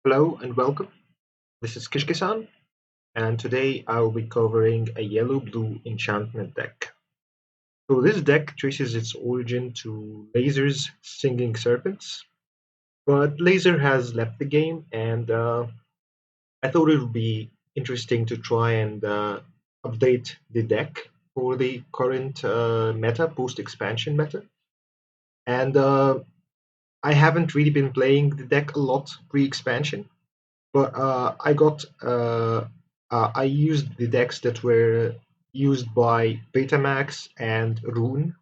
Hello and welcome. This is Kishkisan, and today I will be covering a yellow-blue enchantment deck. So this deck traces its origin to Laser's Singing Serpents, but Laser has left the game, and I thought it would be interesting to try and update the deck for the current meta, post-expansion meta. And I haven't really been playing the deck a lot pre-expansion, but I used the decks that were used by Betamax and Rune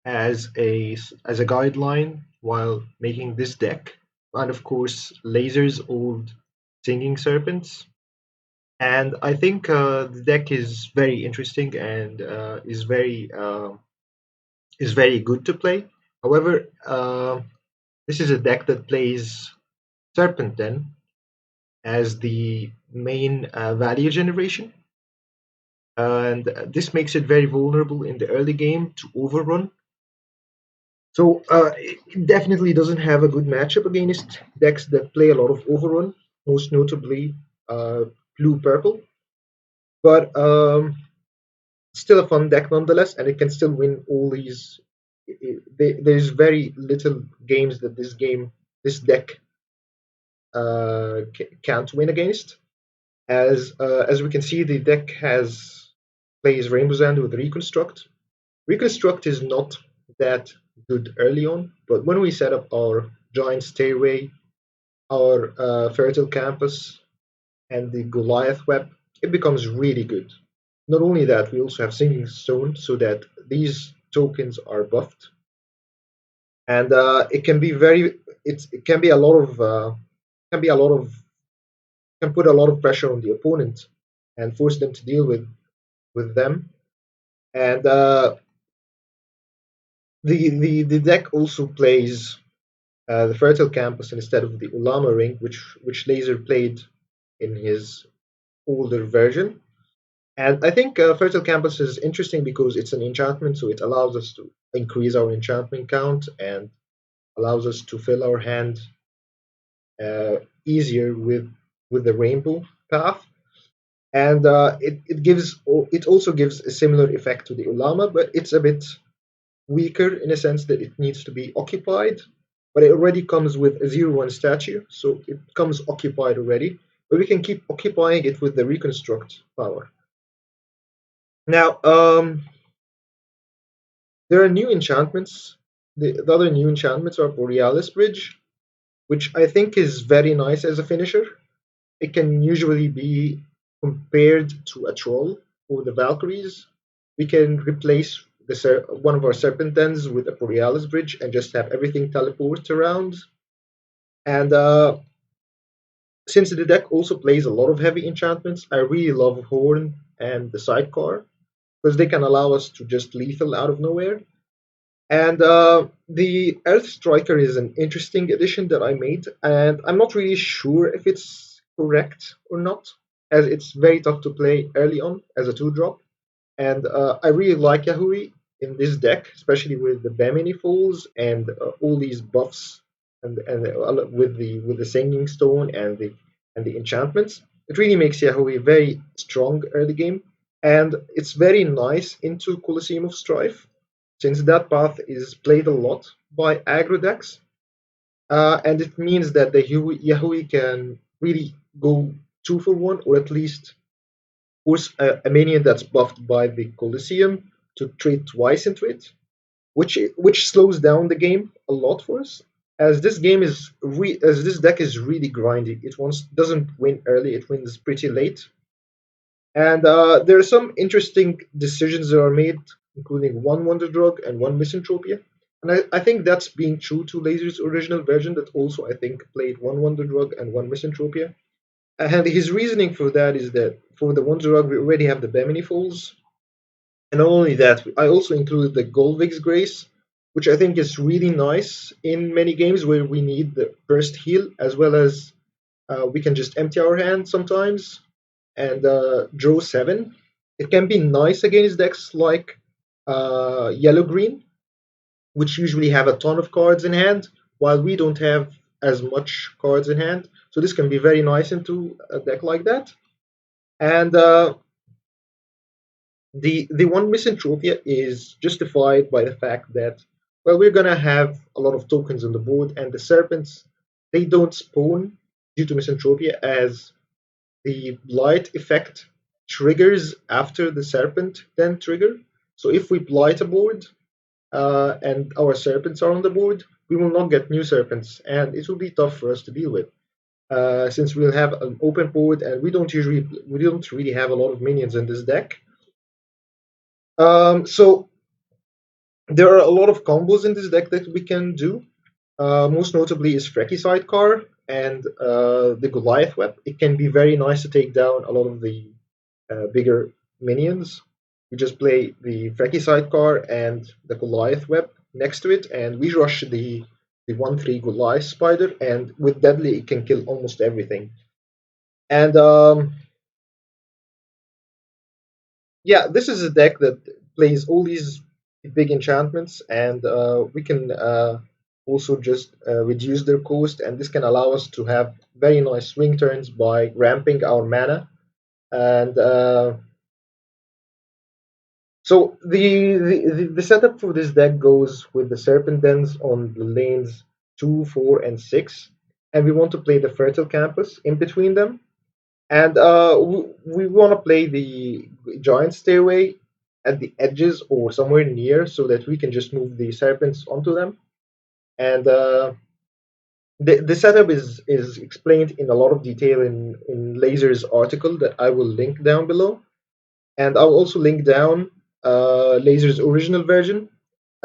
as a guideline while making this deck, and of course Laser's old Singing Serpents. And I think the deck is very interesting and is very good to play. However, this is a deck that plays Serpent then as the main value generation, and this makes it very vulnerable in the early game to overrun. So it definitely doesn't have a good matchup against decks that play a lot of overrun, most notably uh, blue purple. But still a fun deck nonetheless, and it can still win all these. There's very little games that this deck can't win against. As we can see, the deck has plays Rainbow's End with Reconstruct. Reconstruct is not that good early on, but when we set up our Giant Stairway, our Fertile Campus, and the Goliath Web, it becomes really good. Not only that, we also have Singing Stone, so that these tokens are buffed, and it can be very. It can be a lot of can be a lot of can put a lot of pressure on the opponent and force them to deal with them. And the deck also plays the Fertile Campus instead of the Ulama Ring, which Laser played in his older version. And I think Fertile Campus is interesting because it's an enchantment, so it allows us to increase our enchantment count and allows us to fill our hand easier with the rainbow path. And it also gives a similar effect to the Ulama, but it's a bit weaker in a sense that it needs to be occupied, but it already comes with a 0/1 statue, so it comes occupied already. But we can keep occupying it with the reconstruct power. Now, there are new enchantments. The other new enchantments are Borealis Bridge, which I think is very nice as a finisher. It can usually be compared to a troll or the Valkyries. We can replace one of our Serpent Dens with a Borealis Bridge and just have everything teleport around. And since the deck also plays a lot of heavy enchantments, I really love Horn and the Sidecar because they can allow us to just lethal out of nowhere. And the Earth Striker is an interesting addition that I made, and I'm not really sure if it's correct or not, as it's very tough to play early on as a 2-drop. And I really like Yahui in this deck, especially with the Bemini Falls and all these buffs, and with the Singing Stone and the enchantments. It really makes Yahui very strong early game, and it's very nice into Colosseum of Strife, since that path is played a lot by aggro decks, and it means that the Yahui can really go 2 for 1, or at least force a minion that's buffed by the Colosseum to trade twice into it, which slows down the game a lot for us. As this deck is really grindy, it doesn't win early; it wins pretty late. And there are some interesting decisions that are made, including one Wonder Drug and one Misanthropia. And I think that's being true to Laser's original version, that also I think played one Wonder Drug and one Misanthropia. And his reasoning for that is that for the Wonder Drug, we already have the Bemini Falls. And not only that, I also included the Golvig's Grace, which I think is really nice in many games where we need the first heal, as well as we can just empty our hand sometimes and draw 7. It can be nice against decks like yellow green, which usually have a ton of cards in hand, while we don't have as much cards in hand. So this can be very nice into a deck like that. And the one misanthropia is justified by the fact that, well, we're gonna have a lot of tokens on the board, and the serpents, they don't spawn due to misanthropia, as the blight effect triggers after the serpent then trigger. So if we blight a board and our serpents are on the board, we will not get new serpents, and it will be tough for us to deal with. Since we'll have an open board and we don't really have a lot of minions in this deck. So there are a lot of combos in this deck that we can do. Most notably is Frecky Sidecar and the Goliath Web. It can be very nice to take down a lot of the bigger minions. We just play the Frecky Sidecar and the Goliath Web next to it, and we rush the 1/3 Goliath Spider, and with Deadly it can kill almost everything. And yeah, this is a deck that plays all these big enchantments, and we can also just reduce their cost, and this can allow us to have very nice swing turns by ramping our mana. And so the setup for this deck goes with the Serpent Dens on the lanes 2, 4, and 6, and we want to play the Fertile Campus in between them. And we want to play the Giant Stairway at the edges or somewhere near so that we can just move the Serpents onto them. And the setup is explained in a lot of detail in Laser's article that I will link down below. And I'll also link down Laser's original version,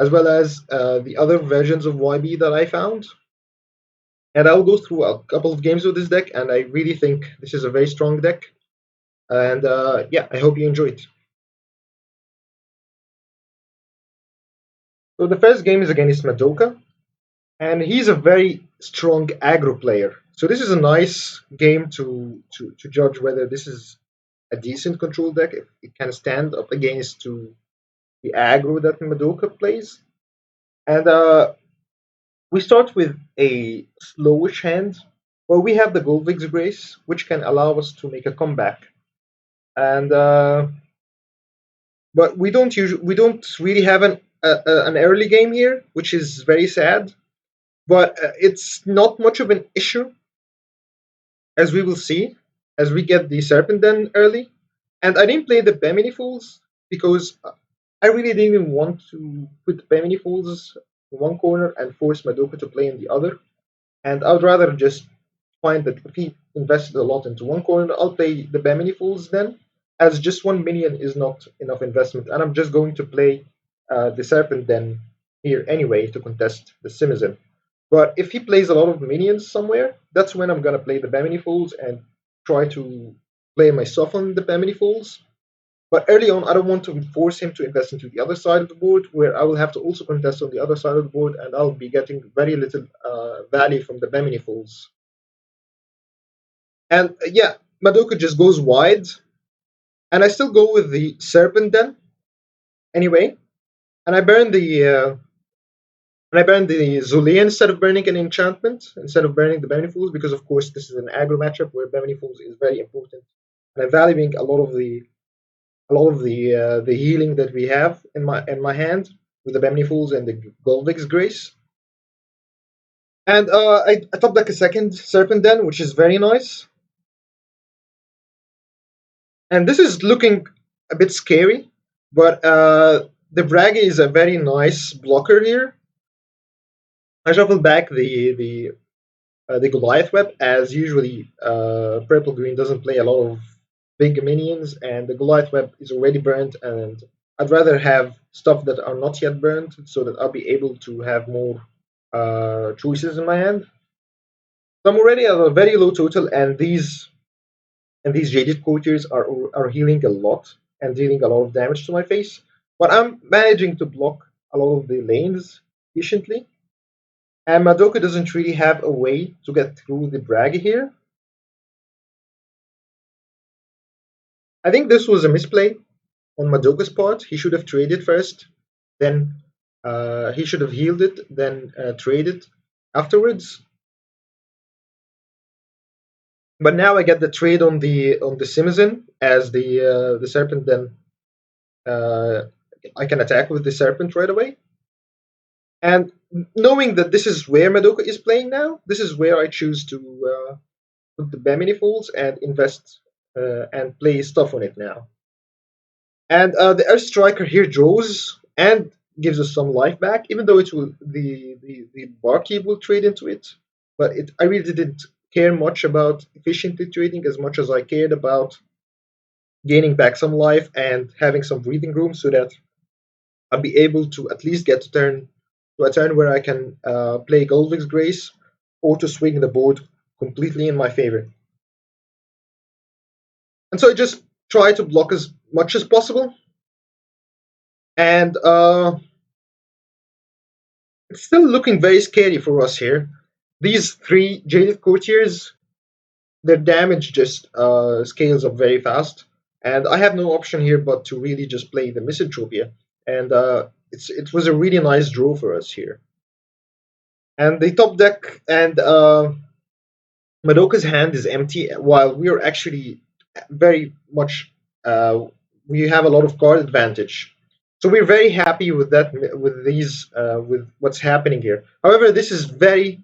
as well as the other versions of YB that I found. And I'll go through a couple of games with this deck, and I really think this is a very strong deck. And yeah, I hope you enjoy it. So the first game is against Madoka, and he's a very strong aggro player. So this is a nice game to judge whether this is a decent control deck, if it can stand up against to the aggro that Madoka plays. And we start with a slowish hand, where we have the Golvig's Grace, which can allow us to make a comeback. And but we don't really have an early game here, which is very sad. But it's not much of an issue, as we will see, as we get the Serpent Den early. And I didn't play the Bemini Fools because I really didn't want to put Bemini Fools in one corner and force Madoka to play in the other. And I would rather just find that if he invested a lot into one corner, I'll play the Bemini Fools then, as just one minion is not enough investment. And I'm just going to play the Serpent Den here anyway to contest the Simizin. But if he plays a lot of minions somewhere, that's when I'm going to play the Bemini Fools and try to play my stuff on the Bemini Fools. But early on, I don't want to force him to invest into the other side of the board, where I will have to also contest on the other side of the board, and I'll be getting very little value from the Bemini Fools. And yeah, Madoka just goes wide, and I still go with the Serpent Den anyway, and I burn the Zulia instead of burning an enchantment, instead of burning the Bemini Fools, because of course this is an aggro matchup where Bemini Fools is very important, and I'm valuing a lot of the healing that we have in my hand with the Bemini Fools and the Golvig's Grace. And I top deck a second Serpent Den, which is very nice. And this is looking a bit scary, but the Bragi is a very nice blocker here. I shuffle back the Goliath Web, as usually purple green doesn't play a lot of big minions, and the Goliath Web is already burned, and I'd rather have stuff that are not yet burned so that I'll be able to have more choices in my hand. So I'm already at a very low total, and these Jaded Courtiers are healing a lot and dealing a lot of damage to my face. But I'm managing to block a lot of the lanes efficiently. And Madoka doesn't really have a way to get through the Bragi here. I think this was a misplay on Madoka's part. He should have traded first, then he should have healed it, then traded afterwards. But now I get the trade on the Simizin as the serpent. Then uh, I can attack with the serpent right away. And knowing that this is where Madoka is playing now, this is where I choose to put the Bemini Falls and invest and play stuff on it now. And the Earth Striker here draws and gives us some life back, even though it will the barkeep will trade into it. But I really didn't care much about efficiently trading as much as I cared about gaining back some life and having some breathing room so that I'll be able to at least get to a turn where I can play Golvik's Grace or to swing the board completely in my favor. And so I just try to block as much as possible. And it's still looking very scary for us here. These three Jaded Courtiers, their damage just scales up very fast. And I have no option here but to really just play the Misanthropia. And it was a really nice draw for us here. And the top deck and Madoka's hand is empty, while we are actually very much we have a lot of card advantage. So we're very happy with that, with these, with what's happening here. However, this is very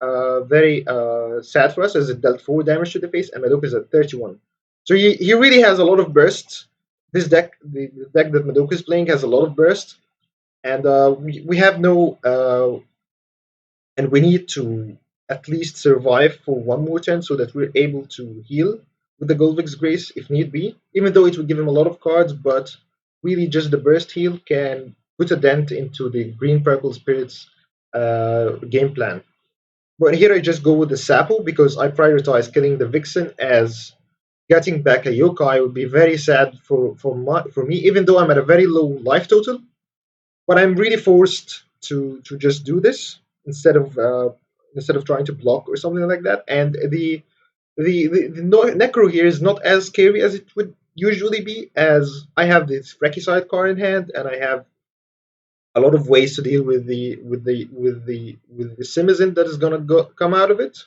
sad for us as it dealt 4 damage to the face, and Madoka is at 31. So he really has a lot of bursts. This deck, the deck that Madoka is playing, has a lot of burst, and we have no and we need to at least survive for one more turn so that we're able to heal with the Golvik's Grace if need be, even though it would give him a lot of cards, but really just the burst heal can put a dent into the green purple spirits game plan. But here I just go with the Sapo because I prioritize killing the Vixen, as getting back a yokai would be very sad for me, even though I'm at a very low life total. But I'm really forced to just do this instead of trying to block or something like that. And the necro here is not as scary as it would usually be, as I have this Fratricide card in hand, and I have a lot of ways to deal with the Simizin that is gonna come out of it.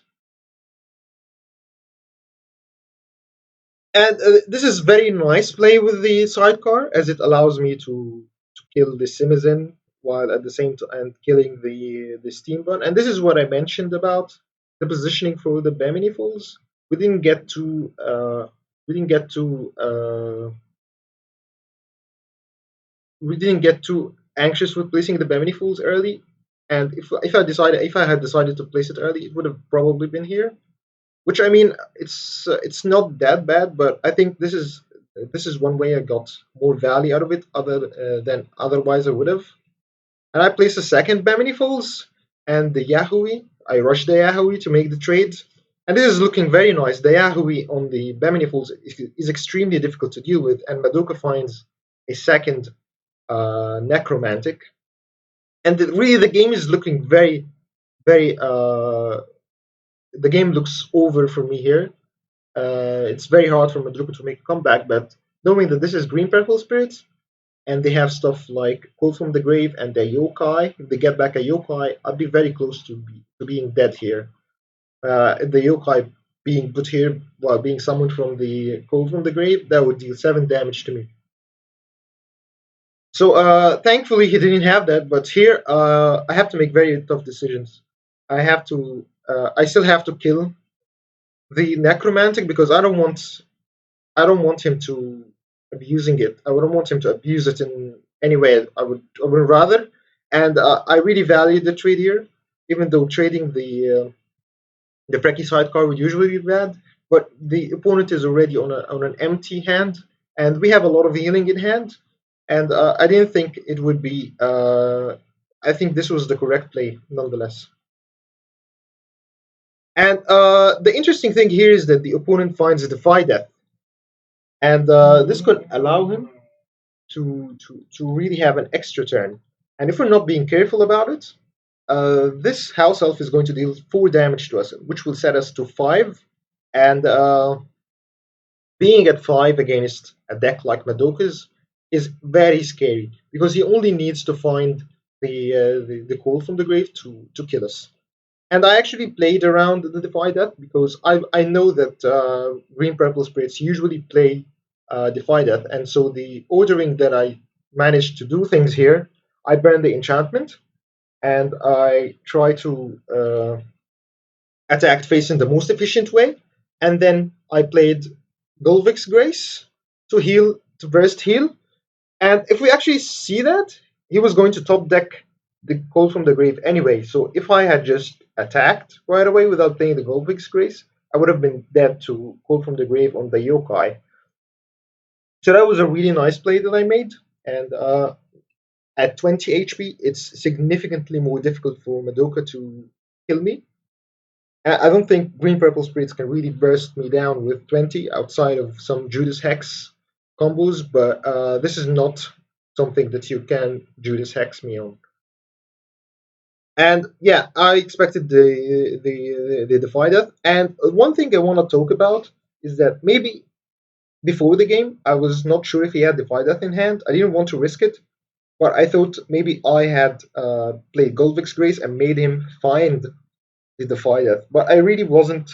And this is very nice play with the sidecar, as it allows me to kill the Simizin while at the same time and killing the steam bun. And this is what I mentioned about the positioning for the Bemini Falls. We didn't get to we didn't get to we didn't get too anxious with placing the Bemini Falls early. And if I had decided to place it early, it would have probably been here. Which, I mean, it's not that bad, but I think this is one way I got more value out of it other than otherwise I would have. And I placed a second Bemini Falls and the Yahui. I rushed the Yahui to make the trade. And this is looking very nice. The Yahui on the Bemini Falls is extremely difficult to deal with, and Madoka finds a second Necromantic. And really, the game is looking very. The game looks over for me here. It's very hard for Madoka to make a comeback, but knowing that this is Green Purple Spirits, and they have stuff like Call from the Grave and the Yokai, if they get back a Yokai, I'd be very close to being dead here. The Yokai being put here while being summoned from the Call from the Grave, that would deal 7 damage to me. So thankfully he didn't have that, but here I have to make very tough decisions. I still have to kill the necromantic because I don't want him to abusing it. I wouldn't want him to abuse it in any way. I would rather, and I really value the trade here, even though trading the Preki sidecar would usually be bad. But the opponent is already on an empty hand, and we have a lot of healing in hand. And I didn't think it would be. I think this was the correct play, nonetheless. And the interesting thing here is that the opponent finds a Defy Death, and this could allow him to really have an extra turn. And if we're not being careful about it, this house elf is going to deal 4 damage to us, which will set us to 5. And being at 5 against a deck like Madoka's is very scary because he only needs to find the call from the grave to kill us. And I actually played around the Defy Death because I know that Green Purple Spirits usually play Defy Death, and so the ordering that I managed to do things here, I burn the enchantment and I try to attack face in the most efficient way, and then I played Golvik's Grace to heal to burst heal, and if we actually see that, he was going to top deck the Call from the Grave anyway. So if I had just attacked right away without playing the Goldvig's Grace, I would have been dead to Call from the Grave on the Yokai. So that was a really nice play that I made. And at 20 HP, it's significantly more difficult for Madoka to kill me. I don't think Green Purple Spirits can really burst me down with 20 outside of some Judas Hex combos, but this is not something that you can Judas Hex me on. And yeah, I expected the Defy Death. And one thing I want to talk about is that maybe before the game, I was not sure if he had Defy Death in hand. I didn't want to risk it, but I thought maybe I had played Goldvik's Grace and made him find the Defy Death. But I really wasn't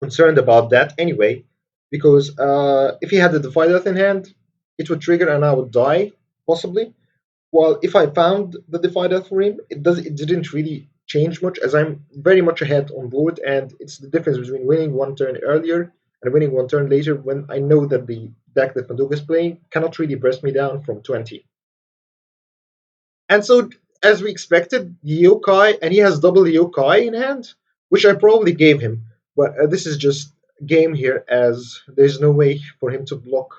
concerned about that anyway, because if he had the Defy Death in hand, it would trigger and I would die, possibly. Well, if I found the Defy Death for him, it didn't really change much as I'm very much ahead on board, and it's the difference between winning one turn earlier and winning one turn later when I know that the deck that Madoka is playing cannot really burst me down from 20. And so, as we expected, the Yokai, and he has double Yokai in hand, which I probably gave him, but this is just game here as there's no way for him to block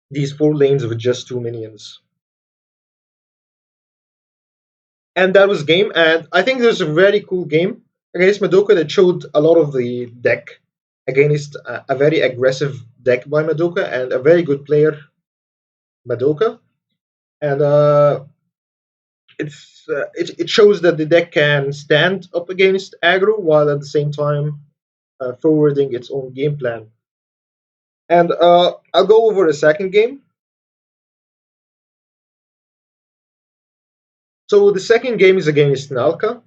these four lanes with just two minions. And that was game. And I think there's a very cool game against Madoka that showed a lot of the deck against a very aggressive deck by Madoka and a very good player, Madoka. And it shows that the deck can stand up against aggro while at the same time forwarding its own game plan. And I'll go over a second game. So the second game is against Nalka,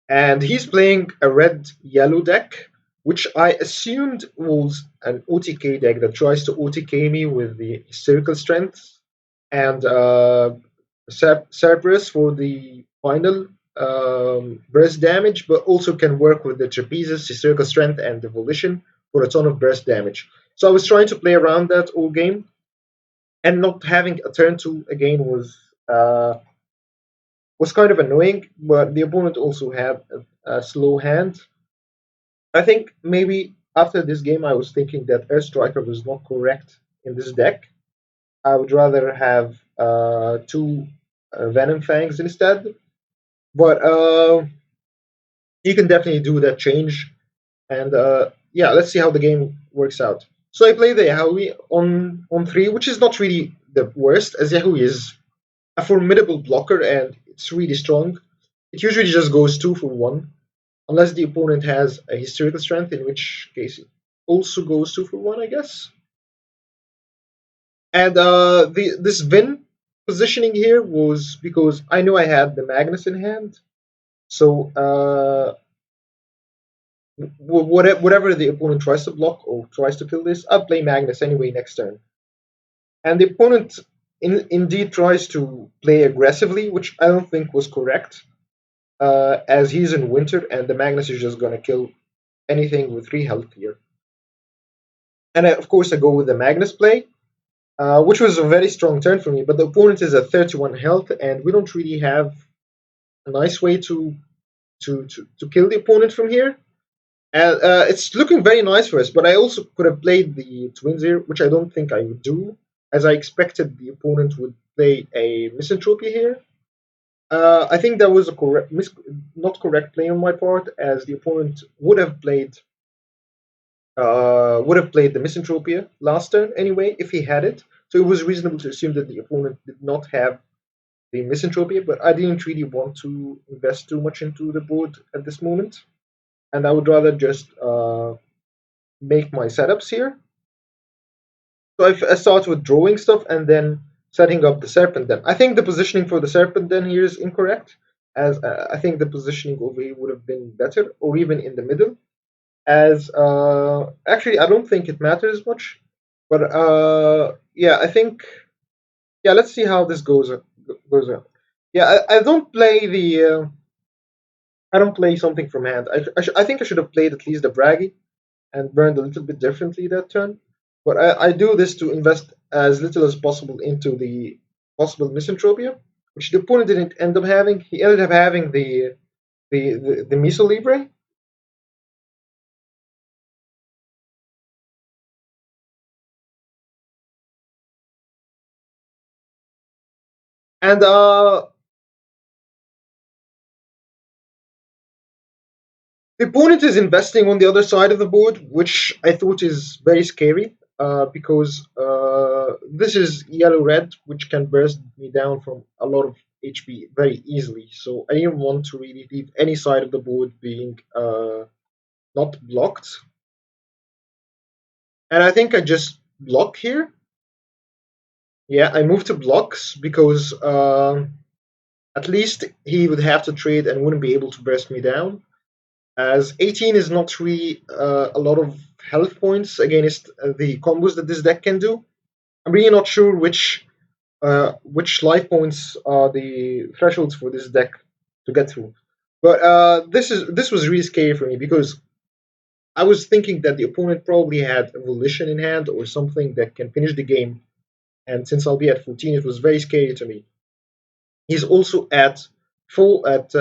and he's playing a red yellow deck, which I assumed was an OTK deck that tries to OTK me with the Hysterical Strength and Cerberus for the final burst damage, but also can work with the Trapezes, Hysterical Strength, and the Volition for a ton of burst damage. So I was trying to play around that all game, and not having a turn two again was kind of annoying, but the opponent also had a slow hand. I think maybe after this game, I was thinking that Air Striker was not correct in this deck. I would rather have two Venom Fangs instead. But you can definitely do that change. And yeah, let's see how the game works out. So I play the Yahui on three, which is not really the worst, as Yahui is a formidable blocker and it's really strong. It usually just goes 2 for 1, unless the opponent has a Hysterical Strength, in which case it also goes 2 for 1, I guess. And this Vin positioning here was because I knew I had the Magnus in hand. So whatever the opponent tries to block or tries to kill this, I'll play Magnus anyway next turn. And the opponent indeed tries to play aggressively, which I don't think was correct, as he's in winter and the Magnus is just going to kill anything with 3 health here. And of course, I go with the Magnus play, which was a very strong turn for me, but the opponent is at 31 health, and we don't really have a nice way to kill the opponent from here. And it's looking very nice for us, but I also could have played the Twins here, which I don't think I would do, as I expected the opponent would play a Misanthropy here. I think that was a not correct play on my part, as the opponent would have played the Misanthropia last turn anyway if he had it. So it was reasonable to assume that the opponent did not have the Misanthropia, but I didn't really want to invest too much into the board at this moment, and I would rather just make my setups here. So I start with drawing stuff and then setting up the Serpent Den. I think the positioning for the Serpent Den here is incorrect, as I think the positioning over here would have been better, or even in the middle. As actually, I don't think it matters much, but yeah, I think yeah. Let's see how this goes on. Yeah, I don't play the I don't play something from hand. I think I should have played at least the braggy and burned a little bit differently that turn. But I do this to invest as little as possible into the possible misanthropia, which the opponent didn't end up having. He ended up having the miso libre, and the opponent is investing on the other side of the board, which I thought is very scary because this is yellow red, which can burst me down from a lot of HP very easily. So I didn't want to really leave any side of the board being not blocked. And I think I just block here. Yeah, I moved to blocks because at least he would have to trade and wouldn't be able to burst me down. As 18 is not really a lot of health points against the combos that this deck can do. I'm really not sure which life points are the thresholds for this deck to get through. But this was really scary for me because I was thinking that the opponent probably had a volition in hand or something that can finish the game. And since I'll be at 14, it was very scary to me. He's also at full at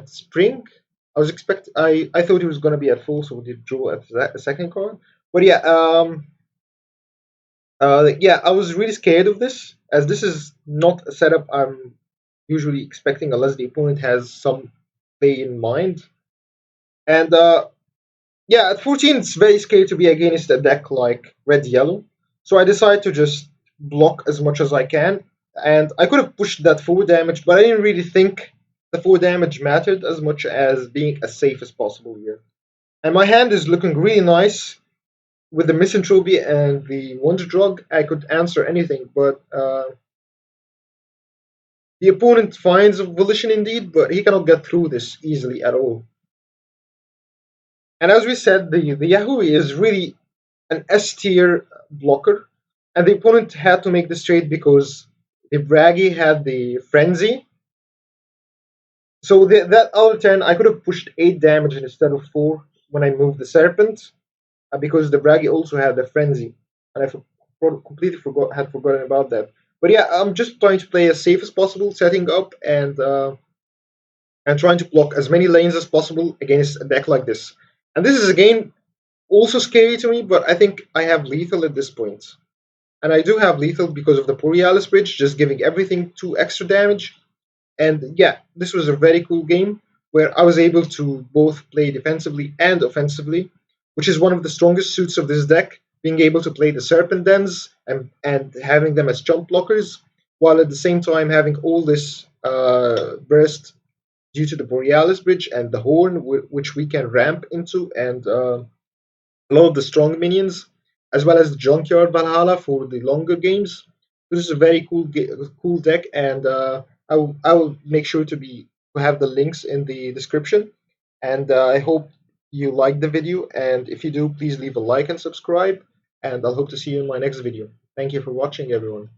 spring. I thought he was gonna be at full, so we did draw at the second card. But yeah, yeah, I was really scared of this, as this is not a setup I'm usually expecting unless the opponent has some play in mind. And yeah, at 14, it's very scary to be against a deck like red yellow. So I decided to just block as much as I can. And I could have pushed that 4 damage, but I didn't really think the 4 damage mattered as much as being as safe as possible here. And my hand is looking really nice with the Misanthropy and the Wonder Drug. I could answer anything, but the opponent finds a volition indeed, but he cannot get through this easily at all. And as we said, the Yahui is really an S tier blocker, and the opponent had to make this trade because the Bragi had the Frenzy. So that other turn, I could have pushed 8 damage instead of 4 when I moved the Serpent, because the Bragi also had the Frenzy, and completely had forgotten about that. But yeah, I'm just trying to play as safe as possible, setting up and trying to block as many lanes as possible against a deck like this. And this is again also scary to me, but I think I have lethal at this point. And I do have lethal because of the Borealis Bridge, just giving everything 2 extra damage. And yeah, this was a very cool game where I was able to both play defensively and offensively, which is one of the strongest suits of this deck, being able to play the Serpent Dens and having them as jump blockers, while at the same time having all this burst due to the Borealis Bridge and the Horn, which we can ramp into, and a lot of the strong minions, as well as the Junkyard Valhalla for the longer games. This is a very cool deck, and I will make sure to have the links in the description. And I hope you liked the video, and if you do, please leave a like and subscribe. And I'll hope to see you in my next video. Thank you for watching, everyone.